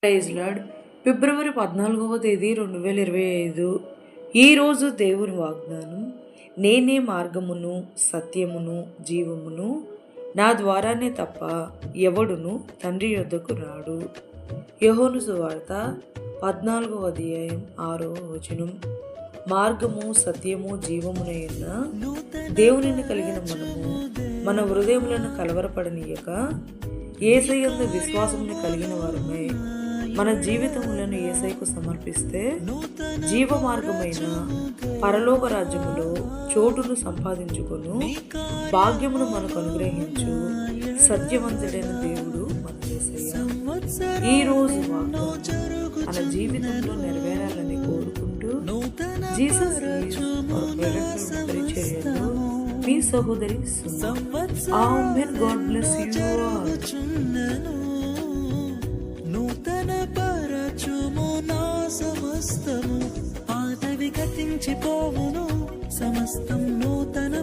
Praise lord. ఫిబ్రవరి 14వ తేదీ 2025. ఈరోజు దేవుని వాగ్దానం, నేనే మార్గమును సత్యమును జీవమును, నా ద్వారానే తప్ప ఎవడును తండ్రి యొద్దకు రాడు. యోహాను సువార్త 14వ అధ్యాయం 6వ వచనం. మార్గము సత్యము జీవమునైన దేవునిని కలిగిన మనము మన హృదయములను కలవరపడనీయక యేసయ్యందు విశ్వాసమును కలిగిన వారమై మన జీవితములను యేసయ్యకు సమర్పిస్తే జీవ మార్గమైన పరలోక రాజ్యములో చోటును సంపాదించుకొను భాగ్యమును మనకు అనుగ్రహించు సత్యవంతుడైన దేవుడు మన యేసయ్య. ఈ రోజు మన జీవితంలో నెరవేరాలని కోరుకుంటూ జీసస్ పరిచర్యలో మీ సహోదరి ఆమేన్. God bless you all. నూతన పరచుము నా సమస్తము, పాతవి గతించిపోవును, సమస్తం నూతన